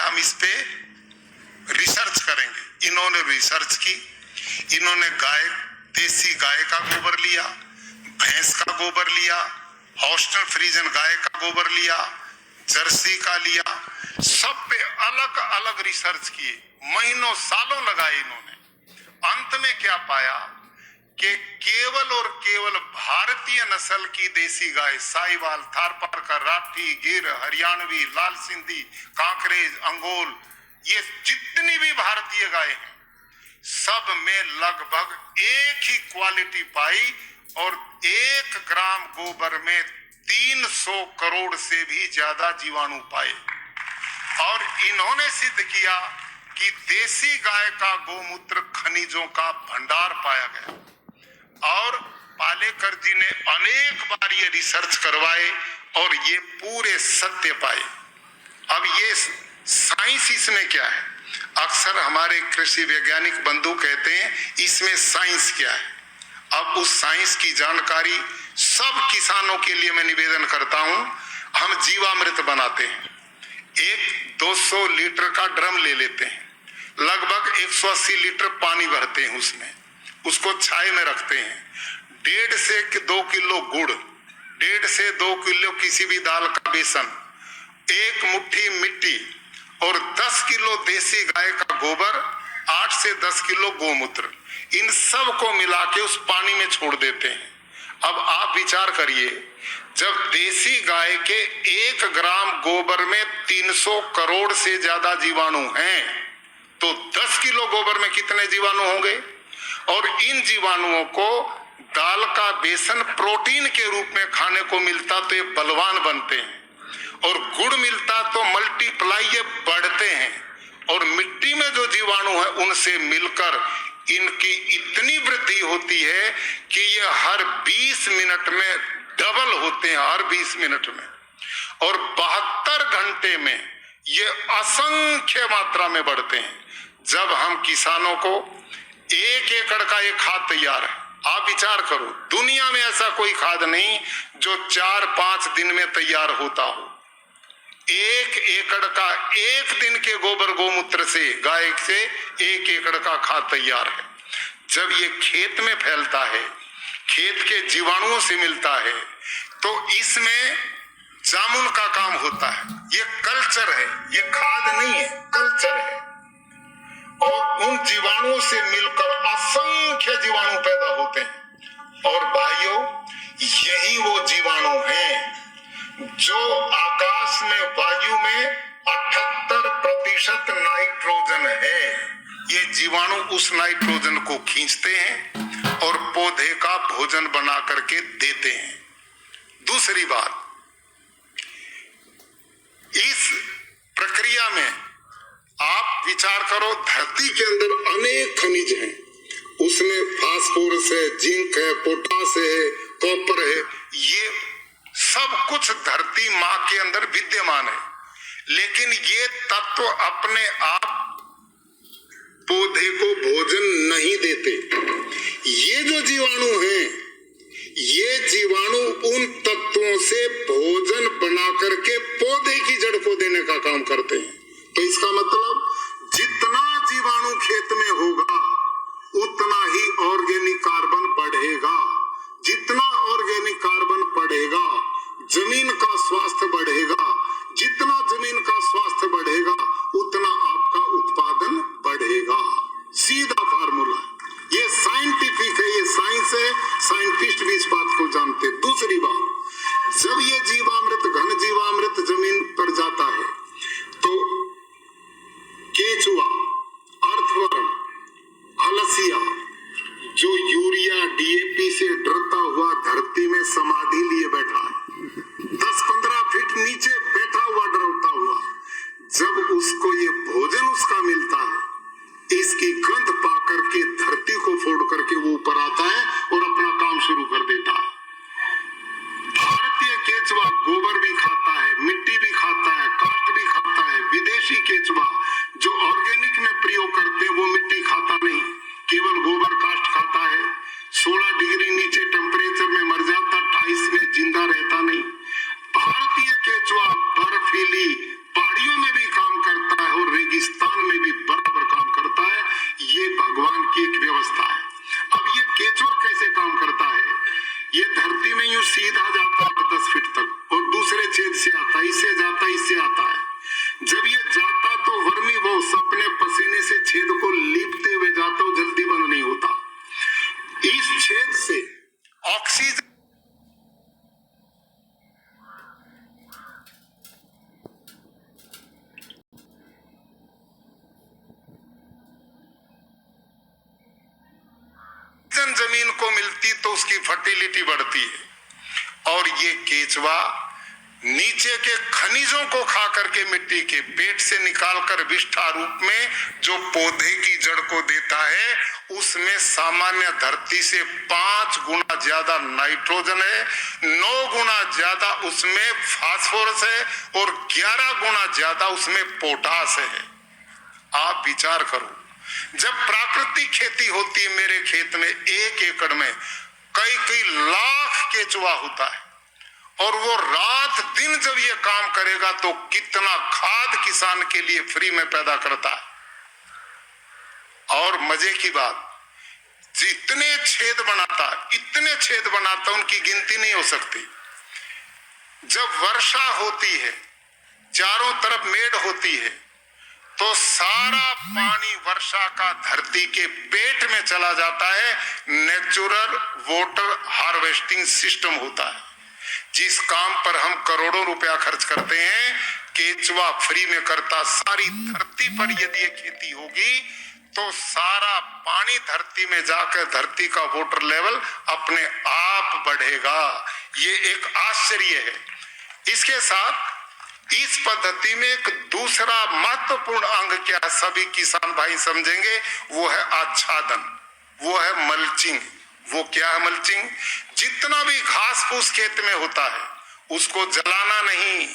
हम इस पे रिसर्च करेंगे। इन्होंने रिसर्च की, इन्होंने देसी गाय का गोबर लिया, भैंस का गोबर लिया, हॉस्टन फ्रीजन गाय का गोबर लिया, जर्सी का लिया, सब पे अलग अलग रिसर्च किए, महीनों सालों लगाए इन्होंने। अंत में क्या पाया कि केवल और केवल भारतीय नस्ल की देसी गाय, साहिवाल, थारपारकर, राठी, गिर, हरियाणवी, लाल सिंधी, कांकरेज, अंगोल, ये जितनी भी भारतीय गाय हैं सब में लगभग एक ही क्वालिटी पाई और 1 ग्राम गोबर में 300 करोड़ से भी ज्यादा जीवाणु पाए। और इन्होंने सिद्ध किया कि देसी गाय का गोमूत्र खनिजों का भंडार पाया गया। और पालेकर जी ने अनेक बार ये रिसर्च करवाए और ये पूरे सत्य पाए। अब ये साइंस इसमें क्या है? अक्सर हमारे कृषि वैज्ञानिक बंधु कहते हैं इसमें साइंस क्या है। अब उस साइंस की जानकारी सब किसानों के लिए मैं निवेदन करता हूं। हम जीवामृत बनाते हैं, एक 200 लीटर का ड्रम ले लेते हैं, लगभग 180 लीटर पानी भरते हैं उसमें, उसको छाये में रखते हैं। 1.5 से 2 किलो गुड़, 1.5 से 2 किलो किसी भी दाल का बेसन, 1 मुट्ठी मिट्टी और 10 किलो देसी गाय का गोबर, 8 से 10 किलो गोमूत्र, इन सब को मिला के उस पानी में छोड़ देते हैं। अब आप विचार करिए, जब देसी गाय के 1 ग्राम गोबर में 300 करोड़ से ज्यादा जीवाणु हैं, तो 10 किलो गोबर में कितने जीवाणु होंगे? और इन जीवाणुओं को दाल का बेसन प्रोटीन के रूप में खाने को मिलता तो ये बलवान बनते हैं, और गुड़ मिलता तो मल्टीप्लाई ये बढ़ते हैं। और मिट्टी में जो जीवाणु है उनसे मिलकर इनकी इतनी वृद्धि होती है कि ये हर 20 मिनट में डबल होते हैं, हर 20 मिनट में। और 72 घंटे में ये असंख्य मात्रा में बढ़ते हैं। जब हम किसानों को 1 एकड़ का ये खाद तैयार है, आप विचार करो, दुनिया में ऐसा कोई खाद नहीं जो 4-5 दिन में तैयार होता हो। 1 एकड़ का 1 दिन के गोबर गोमूत्र से, गाय से 1 एकड़ का खाद तैयार है। जब ये खेत में फैलता है, खेत के जीवाणुओं से मिलता है, तो इसमें जामुन का काम होता है। ये कल्चर है, ये खाद नहीं है, कल्चर है। और उन जीवाणुओं से मिलकर असंख्य जीवाणु पैदा होते हैं। और भाइयों, यही वो जीवाणु हैं जो आकाश में, वायु में 78% नाइट्रोजन है। ये जीवाणु उस नाइट्रोजन को खींचते हैं और पौधे का भोजन बना करके देते हैं। दूसरी बात, इस प्रक्रिया में आप विचार करो, धरती के अंदर अनेक खनिज हैं, उसमें फास्फोरस है, जिंक है, पोटास है, कॉपर है, ये सब कुछ धरती मां के अंदर विद्यमान है। लेकिन ये तत्व अपने आप पौधे को भोजन नहीं देते। ये जो जीवाणु हैं, ये जीवाणु उन तत्वों से भोजन बना करके पौधे की जड़ को देने का काम करते हैं। तो इसका मतलब जितना जीवाणु खेत में होगा उतना ही ऑर्गेनिक कार्बन बढ़ेगा। जितना ऑर्गेनिक कार्बन बढ़ेगा, जमीन का स्वास्थ्य बढ़ेगा। जितना जमीन का स्वास्थ्य बढ़ेगा उतना आपका उत्पादन बढ़ेगा। सीधा फार्मूला, ये साइंटिफिक है, ये साइंस है, साइंटिस्ट भी इस बात को जानते हैं। दूसरी बात, जब ये जीवामृत, घन जीवामृत जमीन पर जाता है तो केचुआ, अर्थवर्म, हलसिया, जो यूरिया, डीएपी से डरता हुआ धरती में समाधि लिए बैठा है, 10-15 फीट नीचे बैठा हुआ, डरता हुआ, जब उसको ये भोजन उसका मिलता है, इसकी गंध पा करके धरती को फोड़ करके वो ऊपर आता है और अपना काम शुरू कर देता है। भारतीय केचुआ गोबर भी खाता है, मिट्टी भी खाता है, काष्ठ भी खाता है। विदेशी केचुआ जो ऑर्गेनिक में प्रयोग करते हैं वो मिट्टी खाता नहीं, केवल गोबर काष्ठ खाता है। 16 डिग्री नीचे टेम्परेचर में मर जाता, 28 में जिंदा रहता नहीं। भारतीय केचुआ बर्फीली पहाड़ियों में भी काम करता है और जमीन को मिलती तो उसकी फर्टिलिटी बढ़ती है। और ये केचुआ नीचे के खनिजों को खा करके मिट्टी के पेट से निकालकर विष्ठा रूप में जो पौधे की जड़ को देता है, उसमें सामान्य धरती से 5 गुना ज्यादा नाइट्रोजन है, 9 गुना ज्यादा उसमें फास्फोरस है और 11 गुना ज्यादा उसमें पोटास है। आप विचार करो, जब प्राकृतिक खेती होती है, मेरे खेत में 1 एकड़ में कई कई लाख केचुआ होता है, और वो रात दिन जब ये काम करेगा तो कितना खाद किसान के लिए फ्री में पैदा करता है। और मजे की बात, जितने छेद बनाता, इतने छेद बनाता, उनकी गिनती नहीं हो सकती। जब वर्षा होती है, चारों तरफ मेड़ होती है, तो सारा पानी वर्षा का धरती के पेट में चला जाता है। नेचुरल वाटर हार्वेस्टिंग सिस्टम होता है, जिस काम पर हम करोड़ों रुपया खर्च करते हैं, केचुआ फ्री में करता। सारी धरती पर यदि ये खेती होगी तो सारा पानी धरती में जाकर धरती का वाटर लेवल अपने आप बढ़ेगा। ये एक आश्चर्य है। इसके साथ इस पद्धति में एक दूसरा महत्वपूर्ण अंग क्या है, सभी किसान भाई समझेंगे, वो है आच्छादन, वो है मल्चिंग। वो क्या है मल्चिंग? जितना भी घास फूस खेत में होता है उसको जलाना नहीं।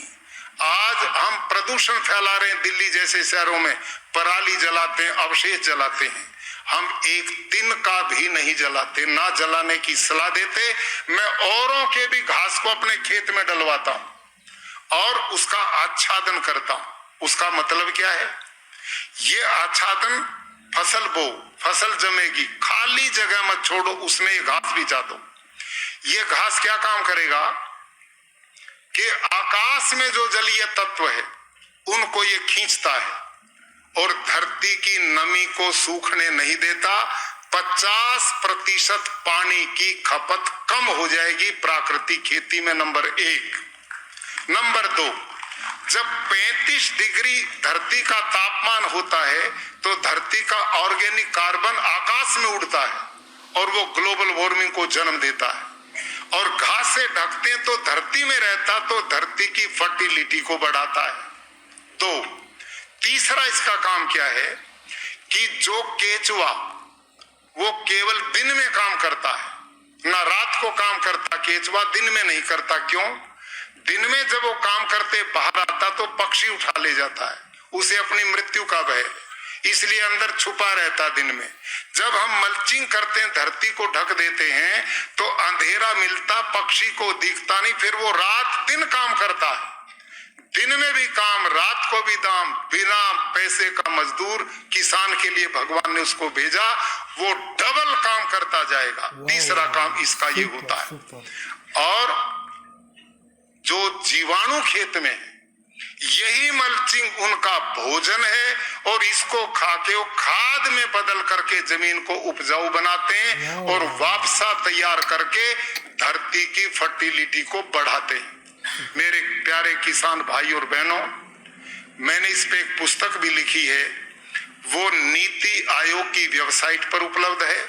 आज हम प्रदूषण फैला रहे हैं, दिल्ली जैसे शहरों में पराली जलाते हैं, अवशेष जलाते हैं। हम एक दिन का भी नहीं जलाते, ना जलाने की सलाह देते। मैं औरों के भी घास को अपने खेत में डलवाता हूं और उसका आच्छादन करता हूं। उसका मतलब क्या है? ये आच्छादन, फसल बो, फसल जमेगी, खाली जगह मत छोड़ो, उसमें ये घास बिछा दो। ये घास क्या काम करेगा कि आकाश में जो जलीय तत्व है उनको ये खींचता है और धरती की नमी को सूखने नहीं देता। 50% पानी की खपत कम हो जाएगी प्राकृतिक खेती में, नंबर 1। नंबर 2, जब 35 डिग्री धरती का तापमान होता है तो धरती का ऑर्गेनिक कार्बन आकाश में उड़ता है और वो ग्लोबल वार्मिंग को जन्म देता है। और घास से ढकते हैं तो धरती में रहता, तो धरती की फर्टिलिटी को बढ़ाता है। 2, तीसरा इसका काम क्या है कि जो केचुआ वो केवल दिन में काम करता है, ना रात को काम करता। केचुआ दिन में नहीं करता। क्यों? दिन में जब वो काम करते बाहर आता तो पक्षी उठा ले जाता है, उसे अपनी मृत्यु का भय, इसलिए अंदर छुपा रहता दिन में। जब हम मल्चिंग करते हैं, धरती को ढक देते हैं, तो अंधेरा मिलता, पक्षी को दिखता नहीं, फिर वो रात दिन काम करता है। दिन में भी काम, रात को भी दाम, बिना पैसे का मजदूर किसान के लिए भगवान ने उसको भेजा, वो डबल काम करता जाएगा। तीसरा काम इसका ये होता है। और जो जीवाणु खेत में है, यही मल्चिंग उनका भोजन है और इसको खा के वो खाद में बदल करके जमीन को उपजाऊ बनाते हैं और वापसा तैयार करके धरती की फर्टिलिटी को बढ़ाते हैं। मेरे प्यारे किसान भाई और बहनों, मैंने इस पे एक पुस्तक भी लिखी है, वो नीति आयोग की वेबसाइट पर उपलब्ध है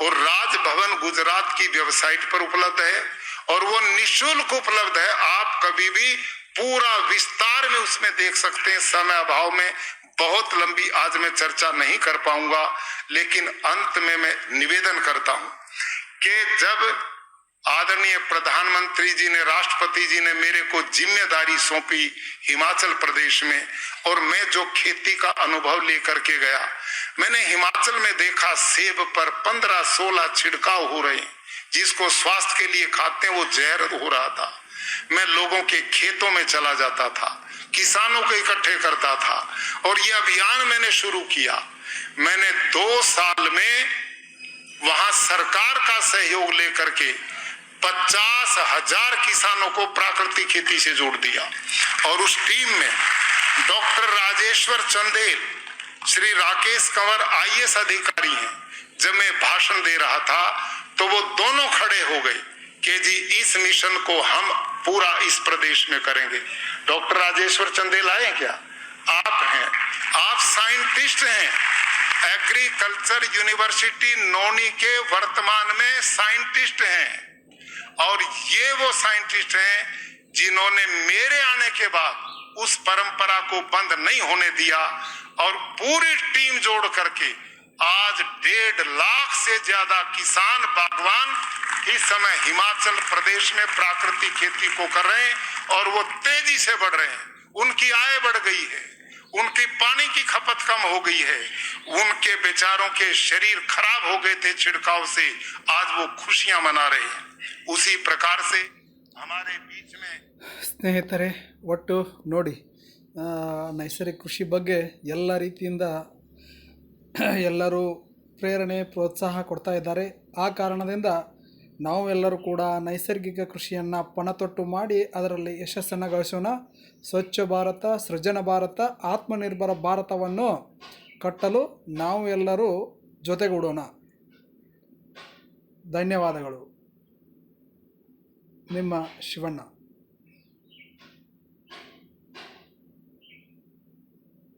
और राजभवन गुजरात की वेबसाइट पर उपलब्ध है और वो निःशुल्क उपलब्ध है। आप कभी भी पूरा विस्तार में उसमें देख सकते हैं। समय अभाव में बहुत लंबी आज मैं चर्चा नहीं कर पाऊंगा, लेकिन अंत में मैं निवेदन करता हूं कि जब आदरणीय प्रधानमंत्री जी ने, राष्ट्रपति जी ने मेरे को जिम्मेदारी सौंपी हिमाचल प्रदेश में, और मैं जो खेती का अनुभव लेकर के गया, मैंने हिमाचल में देखा सेब पर 15-16 छिड़काव हो रहे हैं, जिसको स्वास्थ्य के लिए खाते हैं वो जहर हो रहा था। मैं लोगों के खेतों में चला जाता था, किसानों को इकट्ठे करता था और ये अभियान मैंने शुरू किया। मैंने 2 साल में वहां सरकार का सहयोग लेकर के 50,000 किसानों को प्राकृतिक खेती से जोड़ दिया। और उस टीम में डॉक्टर राजेश्वर चंदेल, श्री राकेश कंवर IAS अधिकारी हैं। जब मैं भाषण दे रहा था तो वो दोनों खड़े हो गए कि जी इस मिशन को हम पूरा इस प्रदेश में करेंगे। डॉक्टर राजेश्वर चंदेल आए क्या? आप हैं, आप साइंटिस्ट हैं, एग्रीकल्चर यूनिवर्सिटी नौनी के वर्तमान में साइंटिस्ट हैं और ये वो साइंटिस्ट हैं जिन्होंने मेरे आने के बाद उस परंपरा को बंद नहीं होने दिया और पूरी टीम जोड़ करके आज 1.5 लाख से ज्यादा किसान बागवान इस समय हिमाचल प्रदेश में प्राकृतिक खेती को कर रहे हैं और वो तेजी से बढ़ रहे हैं। उनकी आय बढ़ गई है, उनकी पानी की खपत कम हो गई है, उनके बेचारों के शरीर खराब हो गए थे छिड़काव से, आज वो खुशियां मना रहे हैं। उसी प्रकार से हमारे बीच में ಸ್ನೇಹಿತರೆ, ಒಟ್ಟು ನೋಡಿ, ನೈಸರ್ಗಿಕ ಕೃಷಿ ಬಗ್ಗೆ ಎಲ್ಲ ರೀತಿಯಿಂದ ಎಲ್ಲರೂ ಪ್ರೇರಣೆ ಪ್ರೋತ್ಸಾಹ ಕೊಡ್ತಾ ಇದ್ದಾರೆ. ಆ ಕಾರಣದಿಂದ ನಾವೆಲ್ಲರೂ ಕೂಡ ನೈಸರ್ಗಿಕ ಕೃಷಿಯನ್ನು ಪಣತೊಟ್ಟು ಮಾಡಿ ಅದರಲ್ಲಿ ಯಶಸ್ಸನ್ನು ಗಳಿಸೋಣ. ಸ್ವಚ್ಛ ಭಾರತ, ಸೃಜನ ಭಾರತ, ಆತ್ಮನಿರ್ಭರ ಭಾರತವನ್ನು ಕಟ್ಟಲು ನಾವು ಎಲ್ಲರೂ ಜೊತೆಗೂಡೋಣ. ಧನ್ಯವಾದಗಳು. ನಿಮ್ಮ ಶಿವಣ್ಣ.